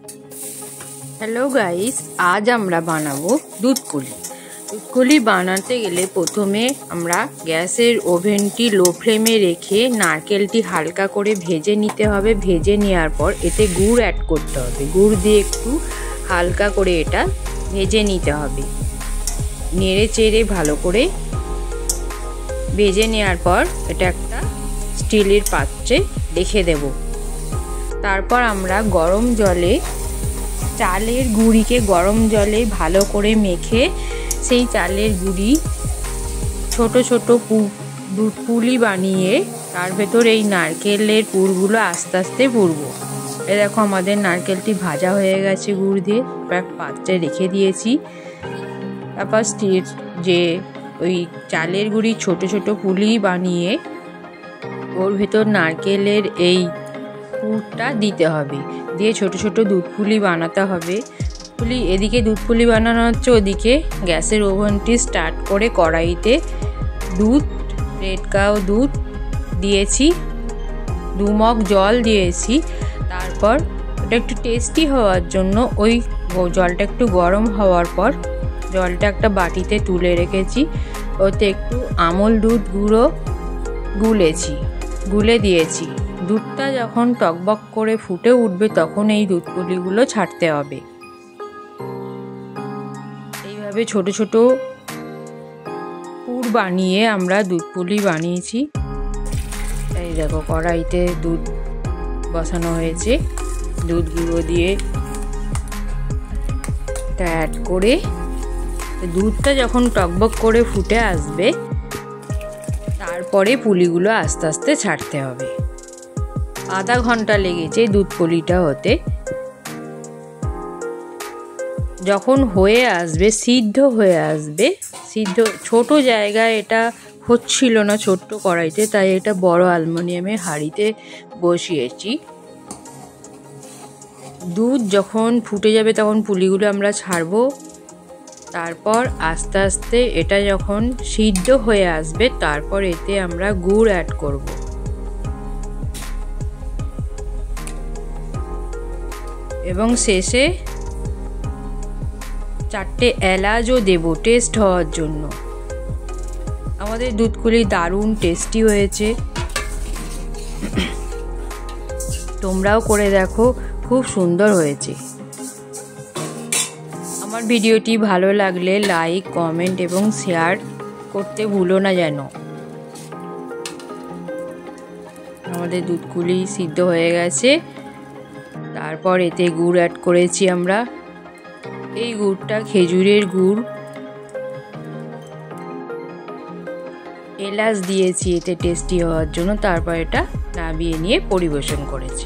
Hello guys, आज আমরা বানাবো দুধ পুলি। দুধ পুলি বানাতে গেলে প্রথমে আমরা গ্যাসের ওভেনটি লো ফ্লেমে রেখে নারকেলটি হালকা করে ভেজে নিতে হবে। ভেজে নেওয়ার পর এতে গুড় অ্যাড করতে হবে। গুড় দিয়ে একটু হালকা করে এটা ভেজে নিতে হবে। নেড়ে চেড়ে ভালো করে ভেজে নেওয়ার পর এটা একটা স্টিলের পাত্রে রেখে দেব। তারপর আমরা গরম জলে চালের গুঁড়িকে গরম জলে ভালো করে মেখে সেই চালের গুঁড়ি ছোট ছোট দুধ পুলি বানিয়ে তার ভেতর এই নারকেলের পুরগুলো আস্তে আস্তে পুরবো। এ দেখো আমাদের নারকেলটি ভাজা হয়ে গেছে গুড় দিয়ে, পাত্রে রেখে দিয়েছি। তারপর যে ওই চালের গুঁড়ি ছোট ছোট পুলি বানিয়ে ওর ভেতর নারকেলের এই পুরটা দিতে হবে, দিয়ে ছোট ছোট দুধ পুলি বানাতে হবে। এদিকে দুধ পুলি বানানো হচ্ছে, ওদিকে গ্যাসের ওভেনটি স্টার্ট করে কড়াইতে রেড কাউ দুধ দিয়েছি, 2 মগ জল দিয়েছি। তারপর ওটা একটু টেস্টি হওয়ার জন্য ওই জলটা একটু গরম হওয়ার পর জলটা একটা বাটিতে তুলে রেখেছি। ওতে একটু আমল দুধ গুঁড়ো গুলে দিয়েছি। দুধটা যখন টকবক করে ফুটে উঠবে তখন এই দুধ পুলিগুলো ছাড়তে হবে। এইভাবে ছোট ছোট পুর বানিয়ে আমরা দুধ পুলি বানিয়েছি। এই দেখো কড়াইতে দুধ বসানো হয়েছে, দুধ গুঁড়ো দিয়ে অ্যাড করে দুধটা যখন টকবক করে ফুটে আসবে তারপরে পুলিগুলো আস্তে আস্তে ছাড়তে হবে। আধা ঘন্টা লেগেছে দুধ পুলিটা হতে। যখন হয়ে আসবে, সিদ্ধ হয়ে আসবে, ছোট জায়গায় এটা হচ্ছিল না ছোট্ট কড়াইতে, তাই এটা বড় অ্যালুমিনিয়ামের হাঁড়িতে বসিয়েছি। দুধ যখন ফুটে যাবে তখন পুলিগুলো আমরা ছাড়বো। তারপর আস্তে আস্তে এটা যখন সিদ্ধ হয়ে আসবে তারপর এতে আমরা গুড় অ্যাড করব। এবং শেষে 4টে এলাচও দেব টেস্ট হওয়ার জন্য। আমাদের দুধ পুলি দারুণ টেস্টি হয়েছে, তোমরাও করে দেখো, খুব সুন্দর হয়েছে। আমার ভিডিওটি ভালো লাগলে লাইক, কমেন্ট এবং শেয়ার করতে ভুলো না যেন। আমাদের দুধ পুলি সিদ্ধ হয়ে গেছে। তারপর এতে গুড় অ্যাড করেছি আমরা। এই গুড়টা খেজুরের গুড়, এলাচ দিয়েছি এতে টেস্টি হওয়ার জন্য। তারপর এটা নামিয়ে নিয়ে পরিবেশন করেছি।